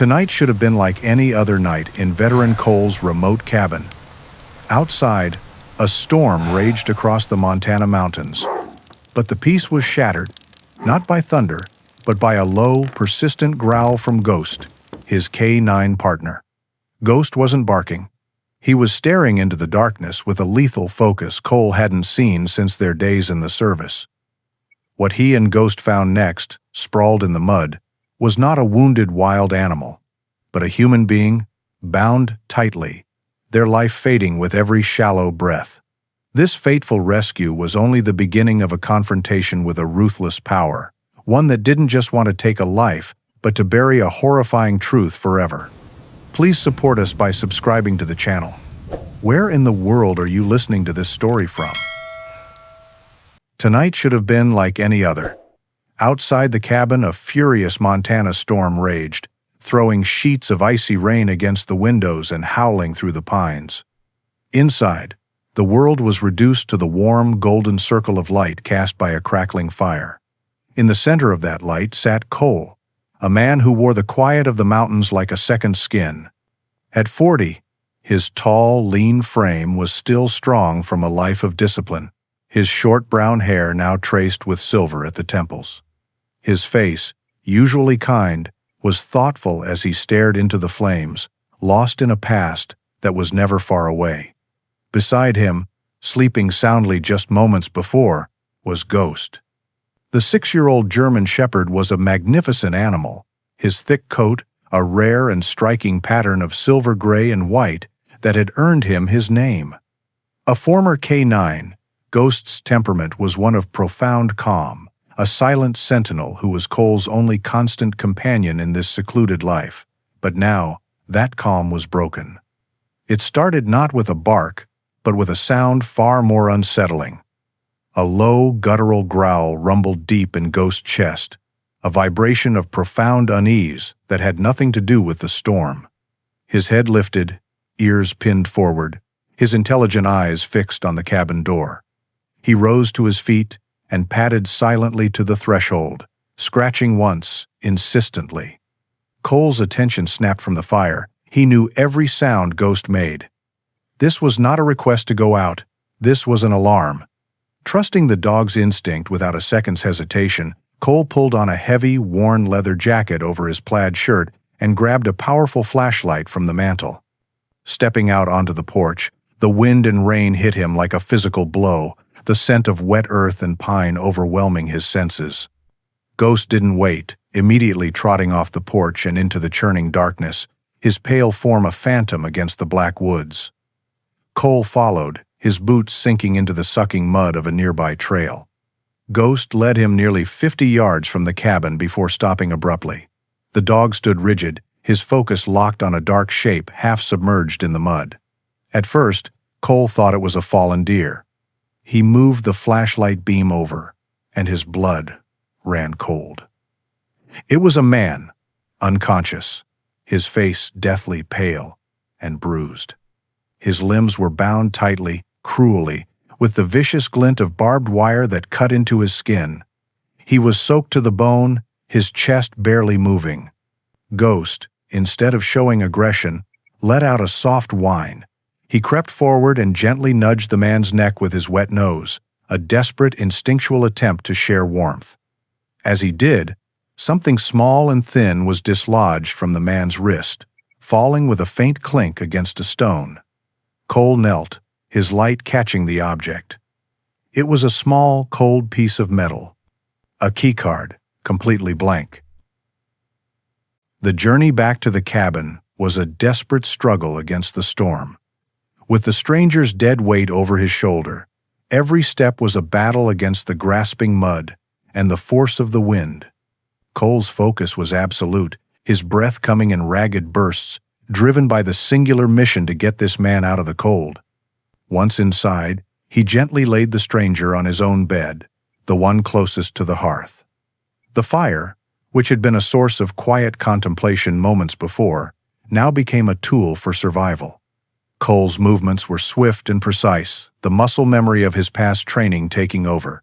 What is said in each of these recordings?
Tonight should have been like any other night in veteran Cole's remote cabin. Outside, a storm raged across the Montana mountains. But the peace was shattered, not by thunder, but by a low, persistent growl from Ghost, his K9 partner. Ghost wasn't barking. He was staring into the darkness with a lethal focus Cole hadn't seen since their days in the service. What he and Ghost found next, sprawled in the mud, was not a wounded wild animal, but a human being, bound tightly, their life fading with every shallow breath. This fateful rescue was only the beginning of a confrontation with a ruthless power, one that didn't just want to take a life, but to bury a horrifying truth forever. Please support us by subscribing to the channel. Where in the world are you listening to this story from? Tonight should have been like any other. Outside the cabin, a furious Montana storm raged, throwing sheets of icy rain against the windows and howling through the pines. Inside, the world was reduced to the warm, golden circle of light cast by a crackling fire. In the center of that light sat Cole, a man who wore the quiet of the mountains like a second skin. At 40, his tall, lean frame was still strong from a life of discipline, his short brown hair now traced with silver at the temples. His face, usually kind, was thoughtful as he stared into the flames, lost in a past that was never far away. Beside him, sleeping soundly just moments before, was Ghost. The 6-year-old German Shepherd was a magnificent animal, his thick coat a rare and striking pattern of silver gray and white that had earned him his name. A former K9, Ghost's temperament was one of profound calm, a silent sentinel who was Cole's only constant companion in this secluded life. But now, that calm was broken. It started not with a bark, but with a sound far more unsettling. A low, guttural growl rumbled deep in Ghost's chest, a vibration of profound unease that had nothing to do with the storm. His head lifted, ears pinned forward, his intelligent eyes fixed on the cabin door. He rose to his feet and padded silently to the threshold, scratching once, insistently. Cole's attention snapped from the fire. He knew every sound Ghost made. This was not a request to go out. This was an alarm. Trusting the dog's instinct without a second's hesitation, Cole pulled on a heavy, worn leather jacket over his plaid shirt and grabbed a powerful flashlight from the mantel. Stepping out onto the porch, the wind and rain hit him like a physical blow, the scent of wet earth and pine overwhelming his senses. Ghost didn't wait, immediately trotting off the porch and into the churning darkness, his pale form a phantom against the black woods. Cole followed, his boots sinking into the sucking mud of a nearby trail. Ghost led him nearly 50 yards from the cabin before stopping abruptly. The dog stood rigid, his focus locked on a dark shape half submerged in the mud. At first, Cole thought it was a fallen deer. He moved the flashlight beam over, and his blood ran cold. It was a man, unconscious, his face deathly pale and bruised. His limbs were bound tightly, cruelly, with the vicious glint of barbed wire that cut into his skin. He was soaked to the bone, his chest barely moving. Ghost, instead of showing aggression, let out a soft whine. He crept forward and gently nudged the man's neck with his wet nose, a desperate, instinctual attempt to share warmth. As he did, something small and thin was dislodged from the man's wrist, falling with a faint clink against a stone. Cole knelt, his light catching the object. It was a small, cold piece of metal, a keycard, completely blank. The journey back to the cabin was a desperate struggle against the storm. With the stranger's dead weight over his shoulder, every step was a battle against the grasping mud and the force of the wind. Cole's focus was absolute, his breath coming in ragged bursts, driven by the singular mission to get this man out of the cold. Once inside, he gently laid the stranger on his own bed, the one closest to the hearth. The fire, which had been a source of quiet contemplation moments before, now became a tool for survival. Cole's movements were swift and precise, the muscle memory of his past training taking over.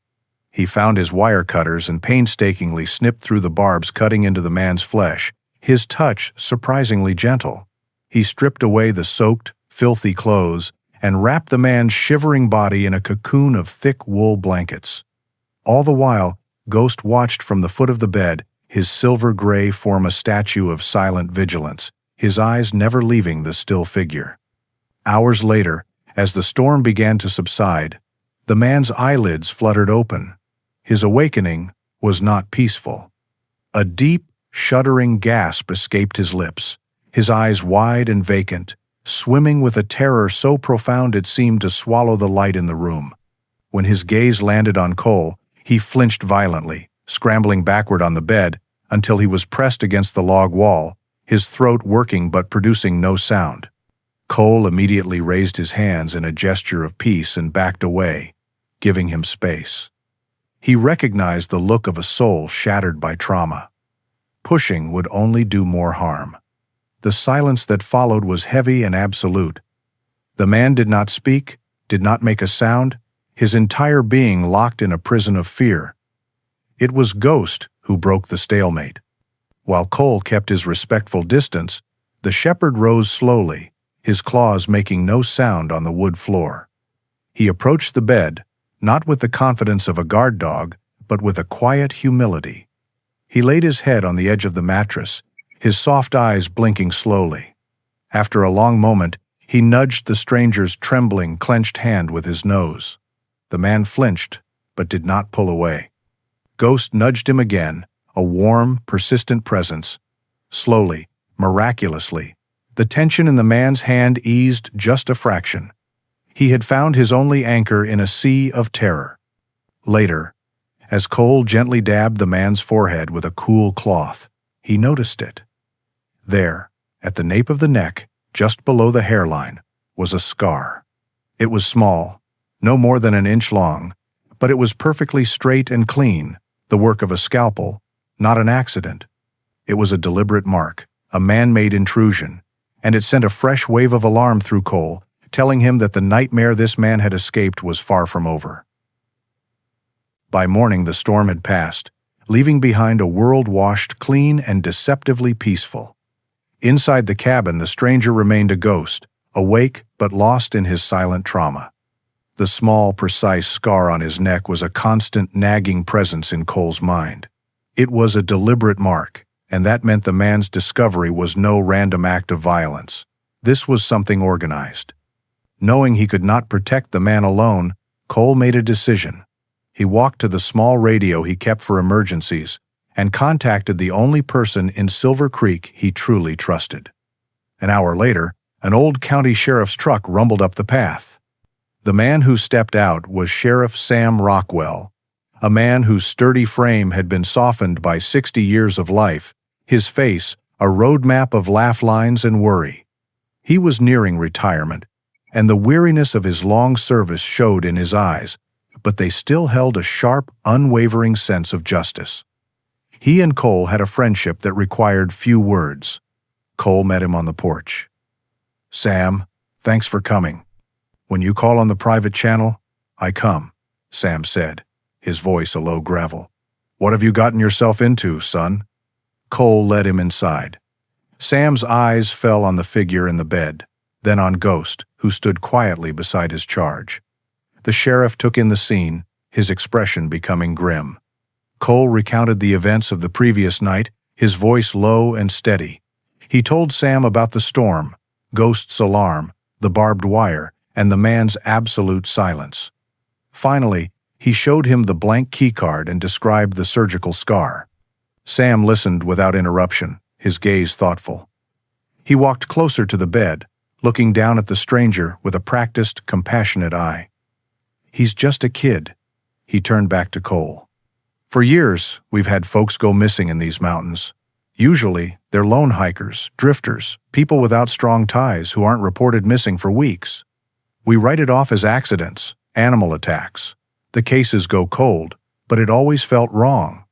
He found his wire cutters and painstakingly snipped through the barbs cutting into the man's flesh, his touch surprisingly gentle. He stripped away the soaked, filthy clothes and wrapped the man's shivering body in a cocoon of thick wool blankets. All the while, Ghost watched from the foot of the bed, his silver gray form a statue of silent vigilance, his eyes never leaving the still figure. Hours later, as the storm began to subside, the man's eyelids fluttered open. His awakening was not peaceful. A deep, shuddering gasp escaped his lips, his eyes wide and vacant, swimming with a terror so profound it seemed to swallow the light in the room. When his gaze landed on Cole, he flinched violently, scrambling backward on the bed until he was pressed against the log wall, his throat working but producing no sound. Cole immediately raised his hands in a gesture of peace and backed away, giving him space. He recognized the look of a soul shattered by trauma. Pushing would only do more harm. The silence that followed was heavy and absolute. The man did not speak, did not make a sound, his entire being locked in a prison of fear. It was Ghost who broke the stalemate. While Cole kept his respectful distance, the shepherd rose slowly, his claws making no sound on the wood floor. He approached the bed, not with the confidence of a guard dog, but with a quiet humility. He laid his head on the edge of the mattress, his soft eyes blinking slowly. After a long moment, he nudged the stranger's trembling, clenched hand with his nose. The man flinched, but did not pull away. Ghost nudged him again, a warm, persistent presence. Slowly, miraculously, the tension in the man's hand eased just a fraction. He had found his only anchor in a sea of terror. Later, as Cole gently dabbed the man's forehead with a cool cloth, he noticed it. There, at the nape of the neck, just below the hairline, was a scar. It was small, no more than an inch long, but it was perfectly straight and clean, the work of a scalpel, not an accident. It was a deliberate mark, a man-made intrusion, and it sent a fresh wave of alarm through Cole, telling him that the nightmare this man had escaped was far from over. By morning the storm had passed, leaving behind a world washed clean and deceptively peaceful. Inside the cabin the stranger remained a ghost, awake but lost in his silent trauma. The small, precise scar on his neck was a constant, nagging presence in Cole's mind. It was a deliberate mark, and that meant the man's discovery was no random act of violence. This was something organized. Knowing he could not protect the man alone, Cole made a decision. He walked to the small radio he kept for emergencies and contacted the only person in Silver Creek he truly trusted. An hour later, an old county sheriff's truck rumbled up the path. The man who stepped out was Sheriff Sam Rockwell, a man whose sturdy frame had been softened by 60 years of life, his face a roadmap of laugh lines and worry. He was nearing retirement, and the weariness of his long service showed in his eyes, but they still held a sharp, unwavering sense of justice. He and Cole had a friendship that required few words. Cole met him on the porch. "Sam, thanks for coming. When you call on the private channel, I come," Sam said, his voice a low gravel. "What have you gotten yourself into, son?" Cole led him inside. Sam's eyes fell on the figure in the bed, then on Ghost, who stood quietly beside his charge. The sheriff took in the scene, his expression becoming grim. Cole recounted the events of the previous night, his voice low and steady. He told Sam about the storm, Ghost's alarm, the barbed wire, and the man's absolute silence. Finally, he showed him the blank keycard and described the surgical scar. Sam listened without interruption, his gaze thoughtful. He walked closer to the bed, looking down at the stranger with a practiced, compassionate eye. "He's just a kid," he turned back to Cole. "For years, we've had folks go missing in these mountains. Usually, they're lone hikers, drifters, people without strong ties who aren't reported missing for weeks. We write it off as accidents, animal attacks. The cases go cold, but it always felt wrong."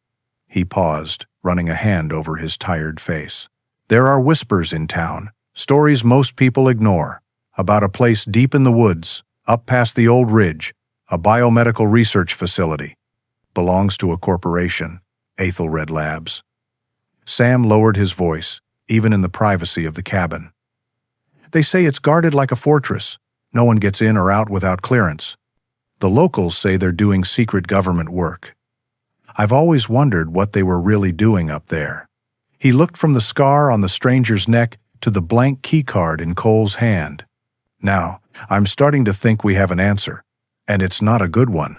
He paused, running a hand over his tired face. "There are whispers in town, stories most people ignore, about a place deep in the woods, up past the old ridge, a biomedical research facility. Belongs to a corporation, Aethelred Labs. Sam lowered his voice, even in the privacy of the cabin. "They say it's guarded like a fortress. No one gets in or out without clearance. The locals say they're doing secret government work. I've always wondered what they were really doing up there." He looked from the scar on the stranger's neck to the blank keycard in Cole's hand. "Now, I'm starting to think we have an answer, and it's not a good one."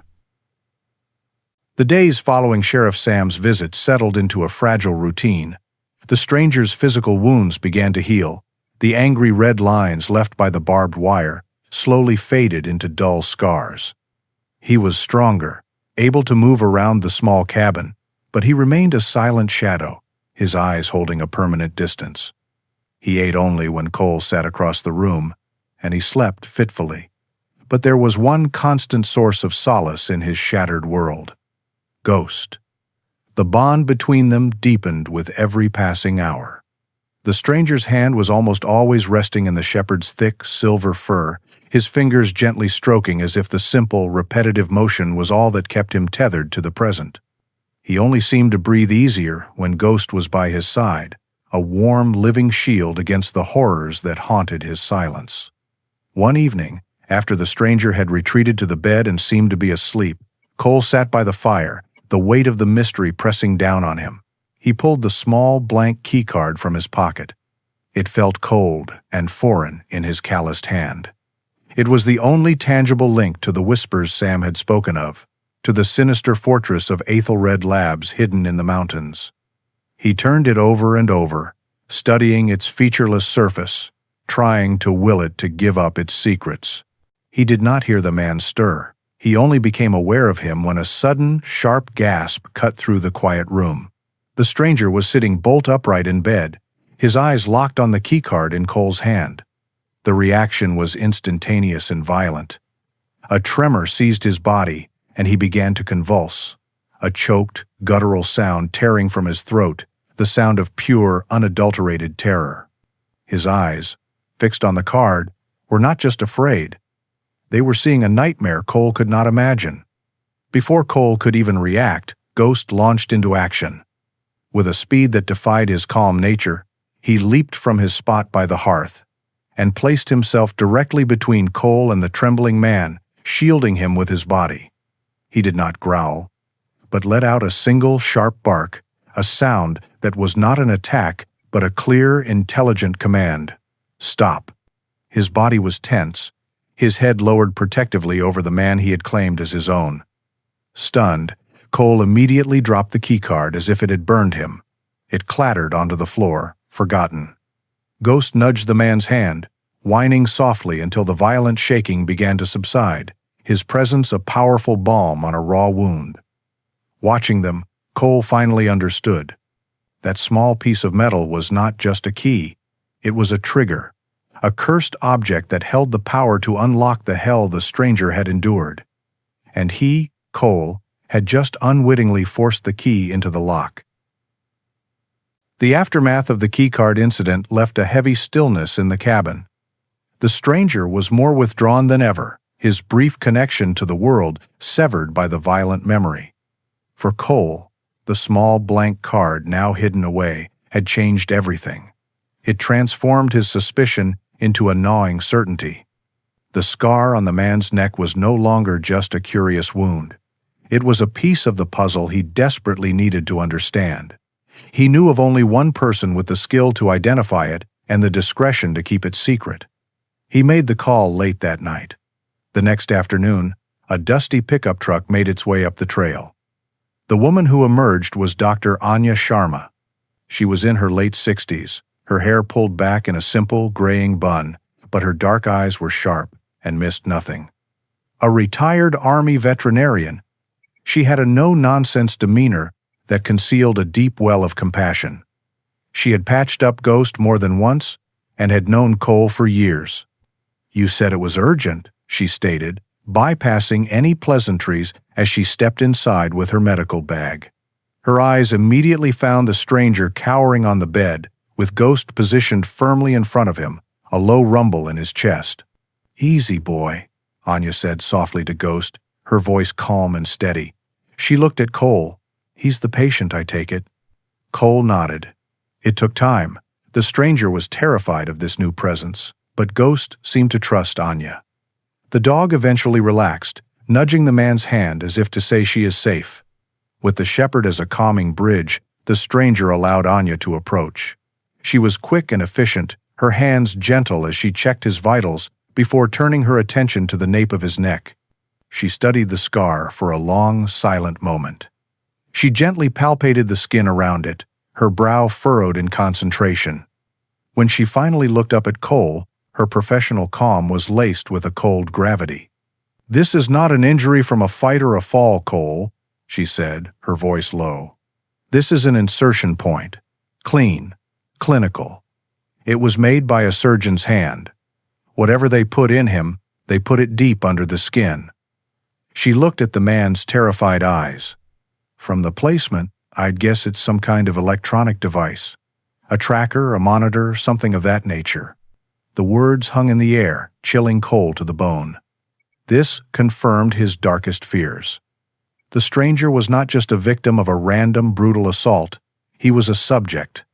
The days following Sheriff Sam's visit settled into a fragile routine. The stranger's physical wounds began to heal. The angry red lines left by the barbed wire slowly faded into dull scars. He was stronger, able to move around the small cabin, but he remained a silent shadow, his eyes holding a permanent distance. He ate only when Cole sat across the room, and he slept fitfully. But there was one constant source of solace in his shattered world: Ghost. The bond between them deepened with every passing hour. The stranger's hand was almost always resting in the shepherd's thick, silver fur, his fingers gently stroking as if the simple, repetitive motion was all that kept him tethered to the present. He only seemed to breathe easier when Ghost was by his side, a warm, living shield against the horrors that haunted his silence. One evening, after the stranger had retreated to the bed and seemed to be asleep, Cole sat by the fire, the weight of the mystery pressing down on him. He pulled the small, blank keycard from his pocket. It felt cold and foreign in his calloused hand. It was the only tangible link to the whispers Sam had spoken of, to the sinister fortress of Aethelred Labs hidden in the mountains. He turned it over and over, studying its featureless surface, trying to will it to give up its secrets. He did not hear the man stir. He only became aware of him when a sudden, sharp gasp cut through the quiet room. The stranger was sitting bolt upright in bed, his eyes locked on the keycard in Cole's hand. The reaction was instantaneous and violent. A tremor seized his body, and he began to convulse. A choked, guttural sound tearing from his throat, the sound of pure, unadulterated terror. His eyes, fixed on the card, were not just afraid. They were seeing a nightmare Cole could not imagine. Before Cole could even react, Ghost launched into action. With a speed that defied his calm nature, he leaped from his spot by the hearth and placed himself directly between Cole and the trembling man, shielding him with his body. He did not growl, but let out a single sharp bark, a sound that was not an attack but a clear, intelligent command. Stop. His body was tense, his head lowered protectively over the man he had claimed as his own. Stunned, Cole immediately dropped the keycard as if it had burned him. It clattered onto the floor, forgotten. Ghost nudged the man's hand, whining softly until the violent shaking began to subside, his presence a powerful balm on a raw wound. Watching them, Cole finally understood. That small piece of metal was not just a key, it was a trigger, a cursed object that held the power to unlock the hell the stranger had endured. And he, Cole, had just unwittingly forced the key into the lock. The aftermath of the keycard incident left a heavy stillness in the cabin. The stranger was more withdrawn than ever, his brief connection to the world severed by the violent memory. For Cole, the small blank card now hidden away had changed everything. It transformed his suspicion into a gnawing certainty. The scar on the man's neck was no longer just a curious wound. It was a piece of the puzzle he desperately needed to understand. He knew of only one person with the skill to identify it and the discretion to keep it secret. He made the call late that night. The next afternoon, a dusty pickup truck made its way up the trail. The woman who emerged was Dr. Anya Sharma. She was in her late 60s, her hair pulled back in a simple, graying bun, but her dark eyes were sharp and missed nothing. A retired Army veterinarian, she had a no-nonsense demeanor that concealed a deep well of compassion. She had patched up Ghost more than once and had known Cole for years. "You said it was urgent," she stated, bypassing any pleasantries as she stepped inside with her medical bag. Her eyes immediately found the stranger cowering on the bed, with Ghost positioned firmly in front of him, a low rumble in his chest. "Easy, boy," Anya said softly to Ghost, her voice calm and steady. She looked at Cole. "He's the patient, I take it." Cole nodded, It took time. The stranger was terrified of this new presence, but Ghost seemed to trust Anya. The dog eventually relaxed, nudging the man's hand as if to say she is safe. With the shepherd as a calming bridge, the stranger allowed Anya to approach. She was quick and efficient, her hands gentle as she checked his vitals before turning her attention to the nape of his neck. She studied the scar for a long, silent moment. She gently palpated the skin around it, her brow furrowed in concentration. When she finally looked up at Cole, her professional calm was laced with a cold gravity. "This is not an injury from a fight or a fall, Cole," she said, her voice low. "This is an insertion point. Clean. Clinical. It was made by a surgeon's hand. Whatever they put in him, they put it deep under the skin." She looked at the man's terrified eyes. "From the placement, I'd guess it's some kind of electronic device. A tracker, a monitor, something of that nature." The words hung in the air, chilling Cole to the bone. This confirmed his darkest fears. The stranger was not just a victim of a random, brutal assault. He was a subject,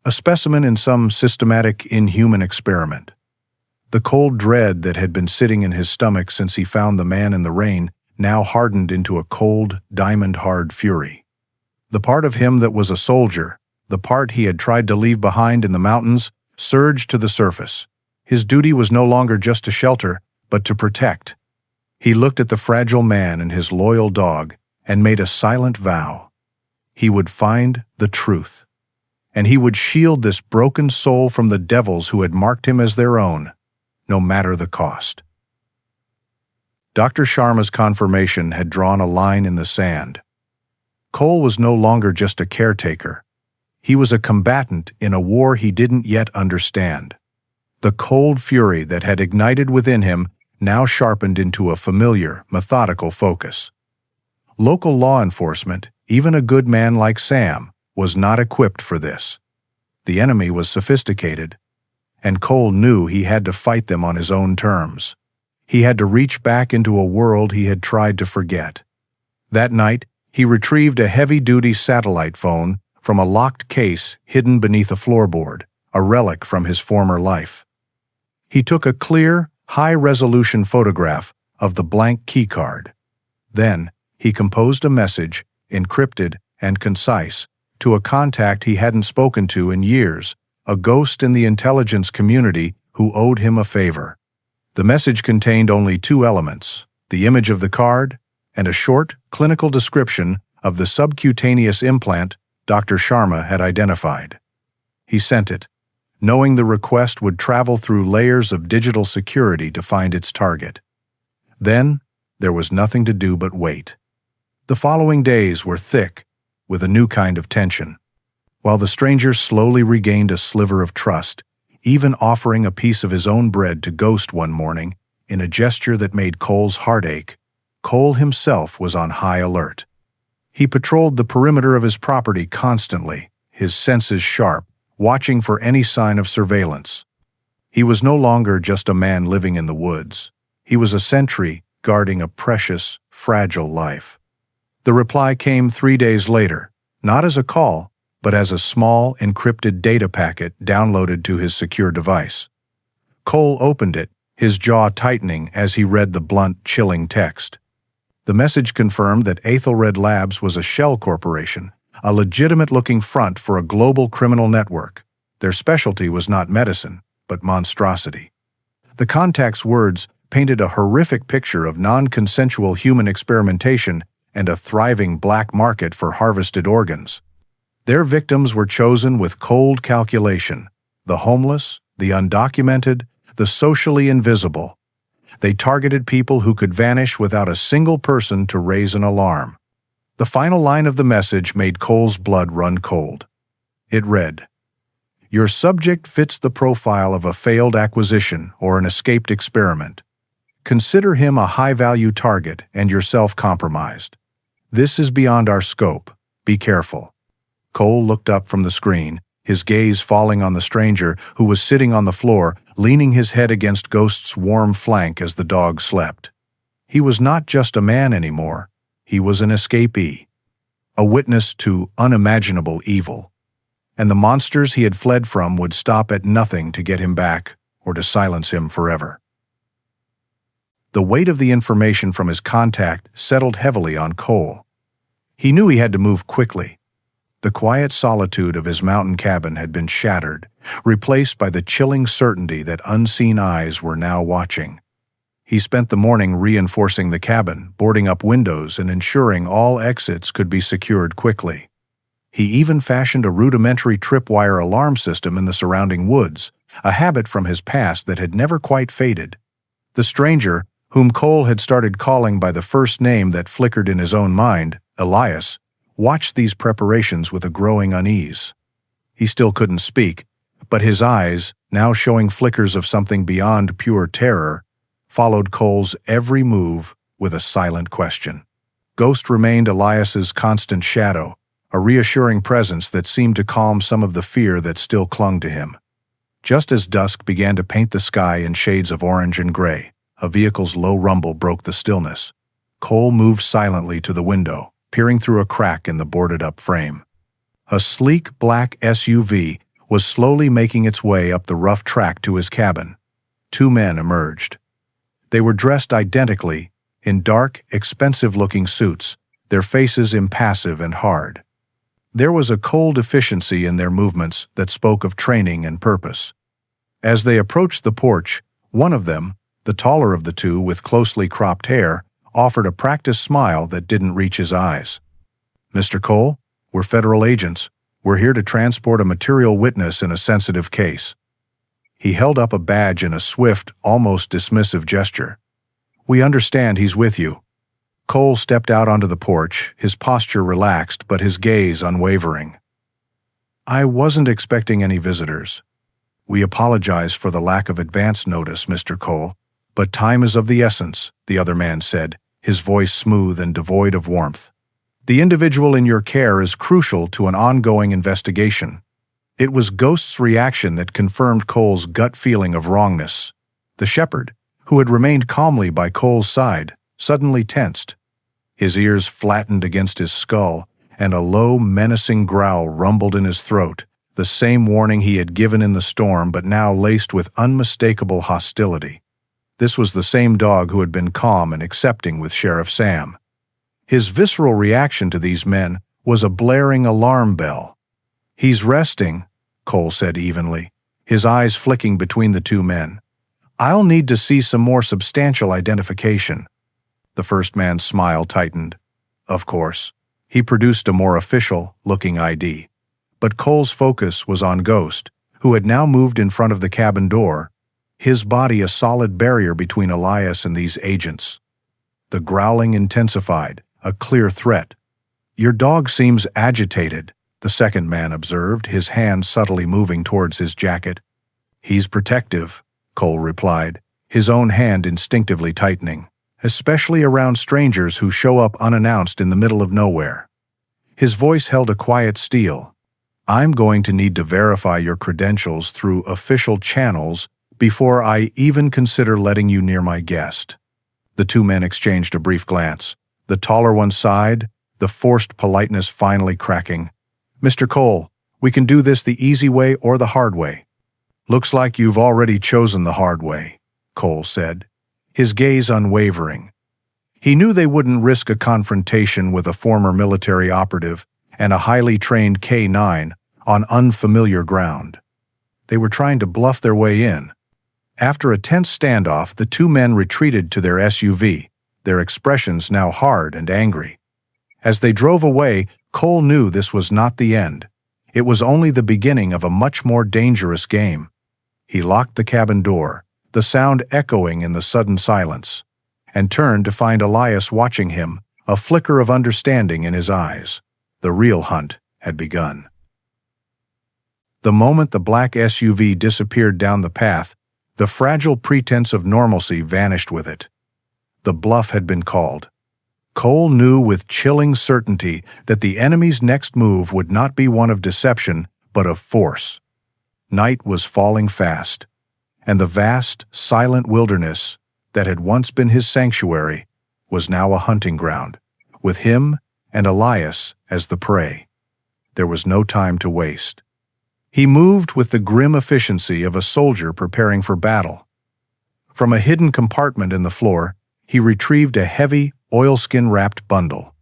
a specimen in some systematic, inhuman experiment. The cold dread that had been sitting in his stomach since he found the man in the rain now hardened into a cold, diamond-hard fury. The part of him that was a soldier, the part he had tried to leave behind in the mountains, surged to the surface. His duty was no longer just to shelter, but to protect. He looked at the fragile man and his loyal dog and made a silent vow. He would find the truth, and he would shield this broken soul from the devils who had marked him as their own, no matter the cost. Dr. Sharma's confirmation had drawn a line in the sand. Cole was no longer just a caretaker. He was a combatant in a war he didn't yet understand. The cold fury that had ignited within him now sharpened into a familiar, methodical focus. Local law enforcement, even a good man like Sam, was not equipped for this. The enemy was sophisticated, and Cole knew he had to fight them on his own terms. He had to reach back into a world he had tried to forget. That night, he retrieved a heavy-duty satellite phone from a locked case hidden beneath a floorboard, a relic from his former life. He took a clear, high-resolution photograph of the blank keycard. Then, he composed a message, encrypted and concise, to a contact he hadn't spoken to in years, a ghost in the intelligence community who owed him a favor. The message contained only two elements, the image of the card and a short, clinical description of the subcutaneous implant Dr. Sharma had identified. He sent it, knowing the request would travel through layers of digital security to find its target. Then, there was nothing to do but wait. The following days were thick, with a new kind of tension. While the stranger slowly regained a sliver of trust, even offering a piece of his own bread to Ghost one morning, in a gesture that made Cole's heart ache, Cole himself was on high alert. He patrolled the perimeter of his property constantly, his senses sharp, watching for any sign of surveillance. He was no longer just a man living in the woods. He was a sentry guarding a precious, fragile life. The reply came 3 days later, not as a call, but as a small, encrypted data packet downloaded to his secure device. Cole opened it, his jaw tightening as he read the blunt, chilling text. The message confirmed that Aethelred Labs was a shell corporation, a legitimate-looking front for a global criminal network. Their specialty was not medicine, but monstrosity. The contact's words painted a horrific picture of non-consensual human experimentation and a thriving black market for harvested organs. Their victims were chosen with cold calculation, the homeless, the undocumented, the socially invisible. They targeted people who could vanish without a single person to raise an alarm. The final line of the message made Cole's blood run cold. It read, "Your subject fits the profile of a failed acquisition or an escaped experiment. Consider him a high-value target and yourself compromised. This is beyond our scope. Be careful." Cole looked up from the screen, his gaze falling on the stranger who was sitting on the floor, leaning his head against Ghost's warm flank as the dog slept. He was not just a man anymore. He was an escapee, a witness to unimaginable evil. and the monsters he had fled from would stop at nothing to get him back or to silence him forever. The weight of the information from his contact settled heavily on Cole. He knew he had to move quickly. The quiet solitude of his mountain cabin had been shattered, replaced by the chilling certainty that unseen eyes were now watching. He spent the morning reinforcing the cabin, boarding up windows, and ensuring all exits could be secured quickly. He even fashioned a rudimentary tripwire alarm system in the surrounding woods, a habit from his past that had never quite faded. The stranger, whom Cole had started calling by the first name that flickered in his own mind, Elias, watched these preparations with a growing unease. He still couldn't speak, but his eyes, now showing flickers of something beyond pure terror, followed Cole's every move with a silent question. Ghost remained Elias's constant shadow, a reassuring presence that seemed to calm some of the fear that still clung to him. Just as dusk began to paint the sky in shades of orange and gray, a vehicle's low rumble broke the stillness. Cole moved silently to the window, peering through a crack in the boarded-up frame. A sleek black SUV was slowly making its way up the rough track to his cabin. Two men emerged. They were dressed identically, in dark, expensive-looking suits, their faces impassive and hard. There was a cold efficiency in their movements that spoke of training and purpose. As they approached the porch, one of them, the taller of the two with closely cropped hair, offered a practiced smile that didn't reach his eyes. "Mr. Cole, we're federal agents. We're here to transport a material witness in a sensitive case." He held up a badge in a swift, almost dismissive gesture. "We understand he's with you." Cole stepped out onto the porch, his posture relaxed but his gaze unwavering. "I wasn't expecting any visitors. We apologize for the lack of advance notice, Mr. Cole, but time is of the essence," the other man said, his voice smooth and devoid of warmth. "The individual in your care is crucial to an ongoing investigation." It was Ghost's reaction that confirmed Cole's gut feeling of wrongness. The shepherd, who had remained calmly by Cole's side, suddenly tensed. His ears flattened against his skull, and a low, menacing growl rumbled in his throat, the same warning he had given in the storm but now laced with unmistakable hostility. This was the same dog who had been calm and accepting with Sheriff Sam. His visceral reaction to these men was a blaring alarm bell. "He's resting," Cole said evenly, his eyes flicking between the two men. "I'll need to see some more substantial identification." The first man's smile tightened. Of course. He produced a more official-looking ID. But Cole's focus was on Ghost, who had now moved in front of the cabin door, his body a solid barrier between Elias and these agents. The growling intensified, a clear threat. "Your dog seems agitated," the second man observed, his hand subtly moving towards his jacket. "He's protective," Cole replied, his own hand instinctively tightening, especially around strangers who show up unannounced in the middle of nowhere. His voice held a quiet steel. "I'm going to need to verify your credentials through official channels before I even consider letting you near my guest." The two men exchanged a brief glance. The taller one sighed, the forced politeness finally cracking. "Mr. Cole, we can do this the easy way or the hard way." "Looks like you've already chosen the hard way," Cole said, his gaze unwavering. He knew they wouldn't risk a confrontation with a former military operative and a highly trained K-9 on unfamiliar ground. They were trying to bluff their way in. After a tense standoff, the two men retreated to their SUV, their expressions now hard and angry. As they drove away, Cole knew this was not the end. It was only the beginning of a much more dangerous game. He locked the cabin door, the sound echoing in the sudden silence, and turned to find Elias watching him, a flicker of understanding in his eyes. The real hunt had begun. The moment the black SUV disappeared down the path, the fragile pretense of normalcy vanished with it. The bluff had been called. Cole knew with chilling certainty that the enemy's next move would not be one of deception, but of force. Night was falling fast, and the vast, silent wilderness that had once been his sanctuary was now a hunting ground, with him and Elias as the prey. There was no time to waste. He moved with the grim efficiency of a soldier preparing for battle. From a hidden compartment in the floor, he retrieved a heavy, oilskin-wrapped bundle.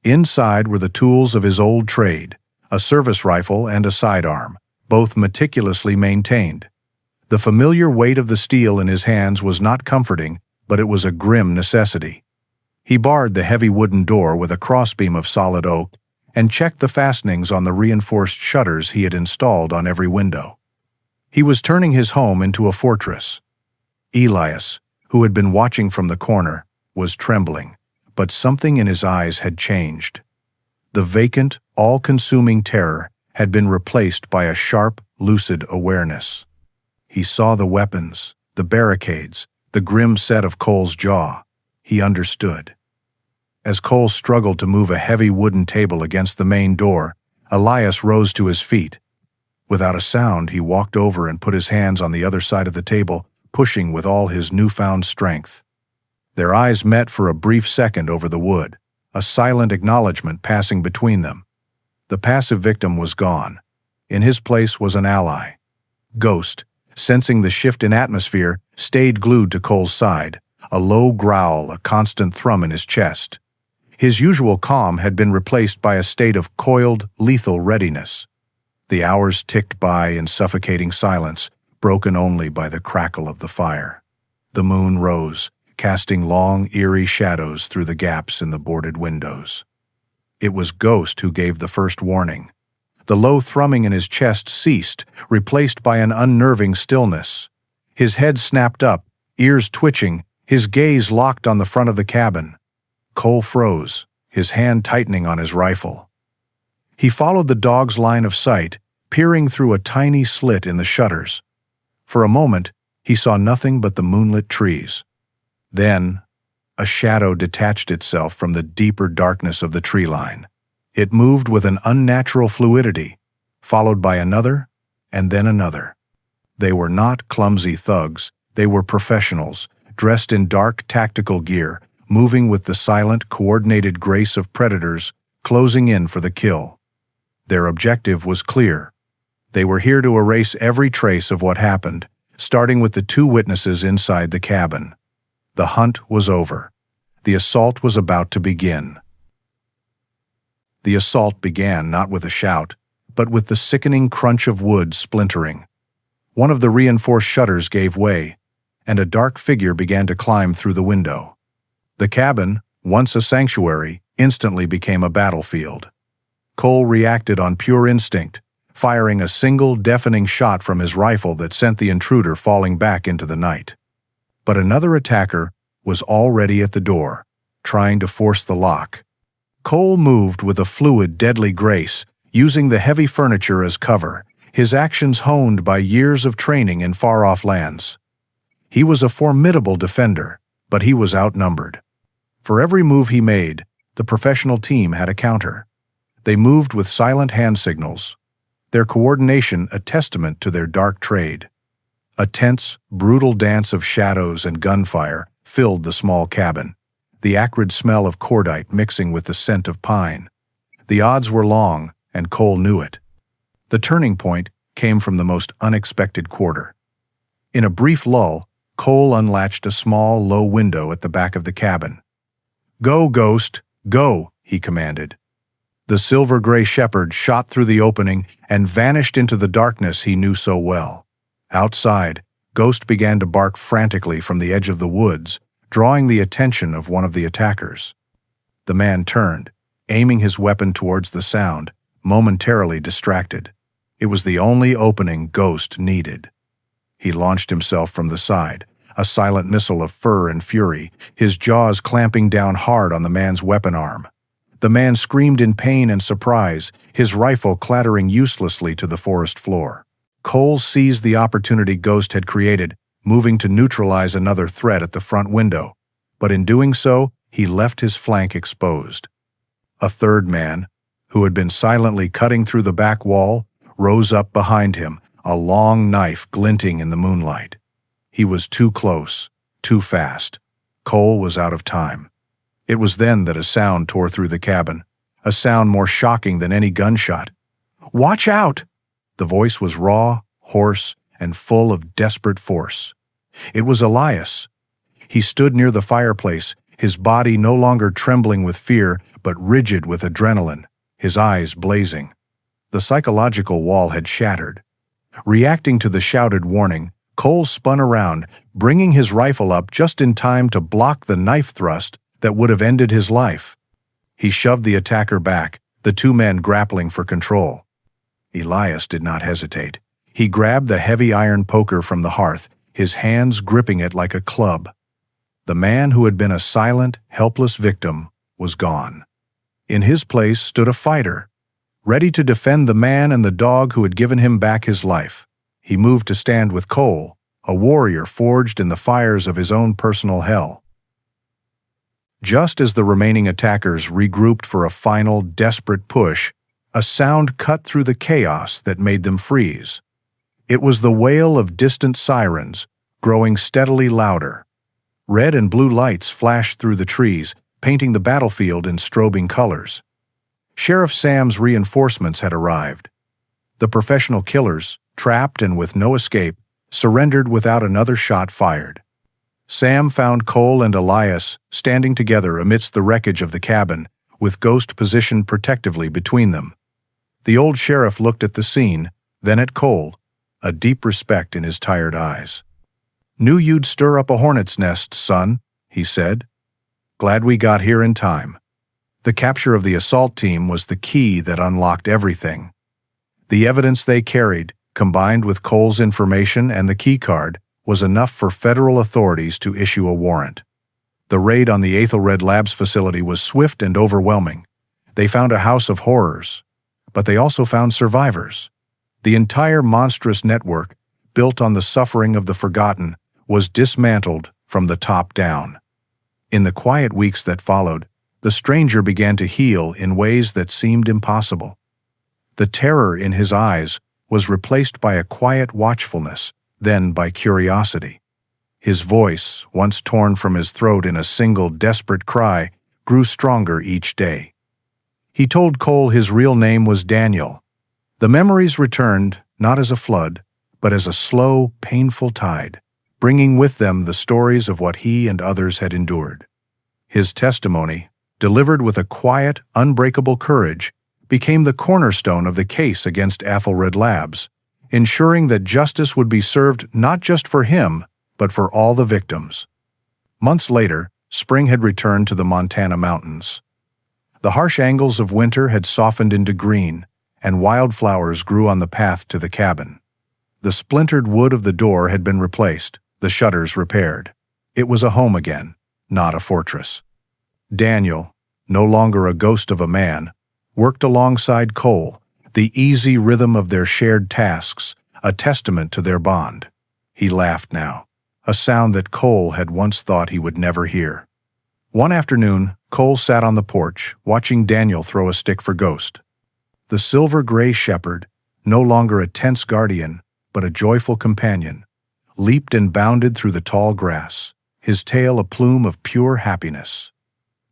Inside were the tools of his old trade, a service rifle and a sidearm, both meticulously maintained. The familiar weight of the steel in his hands was not comforting, but it was a grim necessity. He barred the heavy wooden door with a crossbeam of solid oak and checked the fastenings on the reinforced shutters he had installed on every window. He was turning his home into a fortress. Elias, who had been watching from the corner, was trembling, but something in his eyes had changed. The vacant, all-consuming terror had been replaced by a sharp, lucid awareness. He saw the weapons, the barricades, the grim set of Cole's jaw. He understood. As Cole struggled to move a heavy wooden table against the main door, Elias rose to his feet. Without a sound, he walked over and put his hands on the other side of the table, pushing with all his newfound strength. Their eyes met for a brief second over the wood, a silent acknowledgement passing between them. The passive victim was gone. In his place was an ally. Ghost, sensing the shift in atmosphere, stayed glued to Cole's side, a low growl, a constant thrum in his chest. His usual calm had been replaced by a state of coiled, lethal readiness. The hours ticked by in suffocating silence, broken only by the crackle of the fire. The moon rose, casting long, eerie shadows through the gaps in the boarded windows. It was Ghost who gave the first warning. The low thrumming in his chest ceased, replaced by an unnerving stillness. His head snapped up, ears twitching, his gaze locked on the front of the cabin. Cole froze, his hand tightening on his rifle. He followed the dog's line of sight, peering through a tiny slit in the shutters. For a moment, he saw nothing but the moonlit trees. Then, a shadow detached itself from the deeper darkness of the tree line. It moved with an unnatural fluidity, followed by another, and then another. They were not clumsy thugs, they were professionals, dressed in dark tactical gear, moving with the silent, coordinated grace of predators, closing in for the kill. Their objective was clear. They were here to erase every trace of what happened, starting with the two witnesses inside the cabin. The hunt was over. The assault was about to begin. The assault began not with a shout, but with the sickening crunch of wood splintering. One of the reinforced shutters gave way, and a dark figure began to climb through the window. The cabin, once a sanctuary, instantly became a battlefield. Cole reacted on pure instinct, firing a single deafening shot from his rifle that sent the intruder falling back into the night. But another attacker was already at the door, trying to force the lock. Cole moved with a fluid, deadly grace, using the heavy furniture as cover, his actions honed by years of training in far-off lands. He was a formidable defender, but he was outnumbered. For every move he made, the professional team had a counter. They moved with silent hand signals, their coordination a testament to their dark trade. A tense, brutal dance of shadows and gunfire filled the small cabin, the acrid smell of cordite mixing with the scent of pine. The odds were long, and Cole knew it. The turning point came from the most unexpected quarter. In a brief lull, Cole unlatched a small, low window at the back of the cabin. "Go, Ghost, go," he commanded. The silver-gray shepherd shot through the opening and vanished into the darkness he knew so well. Outside, Ghost began to bark frantically from the edge of the woods, drawing the attention of one of the attackers. The man turned, aiming his weapon towards the sound, momentarily distracted. It was the only opening Ghost needed. He launched himself from the side, a silent missile of fur and fury, his jaws clamping down hard on the man's weapon arm. The man screamed in pain and surprise, his rifle clattering uselessly to the forest floor. Cole seized the opportunity Ghost had created, moving to neutralize another threat at the front window, but in doing so, he left his flank exposed. A third man, who had been silently cutting through the back wall, rose up behind him, a long knife glinting in the moonlight. He was too close, too fast. Cole was out of time. It was then that a sound tore through the cabin, a sound more shocking than any gunshot. "Watch out!" The voice was raw, hoarse, and full of desperate force. It was Elias. He stood near the fireplace, his body no longer trembling with fear, but rigid with adrenaline, his eyes blazing. The psychological wall had shattered. Reacting to the shouted warning, Cole spun around, bringing his rifle up just in time to block the knife thrust that would have ended his life. He shoved the attacker back, the two men grappling for control. Elias did not hesitate. He grabbed the heavy iron poker from the hearth, his hands gripping it like a club. The man who had been a silent, helpless victim was gone. In his place stood a fighter, ready to defend the man and the dog who had given him back his life. He moved to stand with Cole, a warrior forged in the fires of his own personal hell. Just as the remaining attackers regrouped for a final, desperate push, a sound cut through the chaos that made them freeze. It was the wail of distant sirens, growing steadily louder. Red and blue lights flashed through the trees, painting the battlefield in strobing colors. Sheriff Sam's reinforcements had arrived. The professional killers, trapped and with no escape, surrendered without another shot fired. Sam found Cole and Elias standing together amidst the wreckage of the cabin, with Ghost positioned protectively between them. The old sheriff looked at the scene, then at Cole, a deep respect in his tired eyes. "Knew you'd stir up a hornet's nest, son," he said. "Glad we got here in time." The capture of the assault team was the key that unlocked everything. The evidence they carried, combined with Cole's information and the keycard, was enough for federal authorities to issue a warrant. The raid on the Aethelred Labs facility was swift and overwhelming. They found a house of horrors, but they also found survivors. The entire monstrous network, built on the suffering of the forgotten, was dismantled from the top down. In the quiet weeks that followed, the stranger began to heal in ways that seemed impossible. The terror in his eyes was replaced by a quiet watchfulness, then by curiosity. His voice, once torn from his throat in a single desperate cry, grew stronger each day. He told Cole his real name was Daniel. The memories returned, not as a flood, but as a slow, painful tide, bringing with them the stories of what he and others had endured. His testimony, delivered with a quiet, unbreakable courage, became the cornerstone of the case against Aethelred Labs, ensuring that justice would be served not just for him, but for all the victims. Months later, spring had returned to the Montana mountains. The harsh angles of winter had softened into green, and wildflowers grew on the path to the cabin. The splintered wood of the door had been replaced, the shutters repaired. It was a home again, not a fortress. Daniel, no longer a ghost of a man, worked alongside Cole, the easy rhythm of their shared tasks, a testament to their bond. He laughed now, a sound that Cole had once thought he would never hear. One afternoon, Cole sat on the porch, watching Daniel throw a stick for Ghost. The silver-gray shepherd, no longer a tense guardian, but a joyful companion, leaped and bounded through the tall grass, his tail a plume of pure happiness.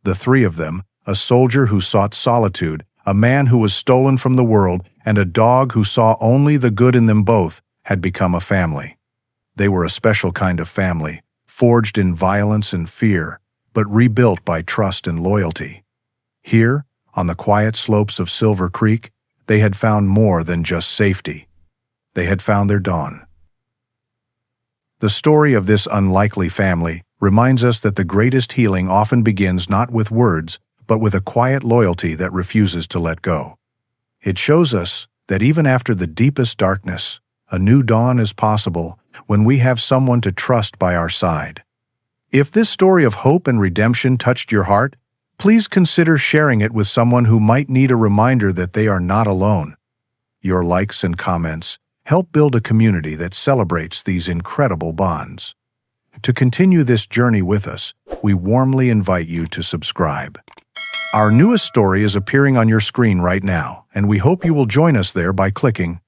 The three of them, a soldier who sought solitude, a man who was stolen from the world, and a dog who saw only the good in them both, had become a family. They were a special kind of family, forged in violence and fear, but rebuilt by trust and loyalty. Here, on the quiet slopes of Silver Creek, they had found more than just safety. They had found their dawn. The story of this unlikely family reminds us that the greatest healing often begins not with words, but with a quiet loyalty that refuses to let go. It shows us that even after the deepest darkness, a new dawn is possible when we have someone to trust by our side. If this story of hope and redemption touched your heart, please consider sharing it with someone who might need a reminder that they are not alone. Your likes and comments help build a community that celebrates these incredible bonds. To continue this journey with us, we warmly invite you to subscribe. Our newest story is appearing on your screen right now, and we hope you will join us there by clicking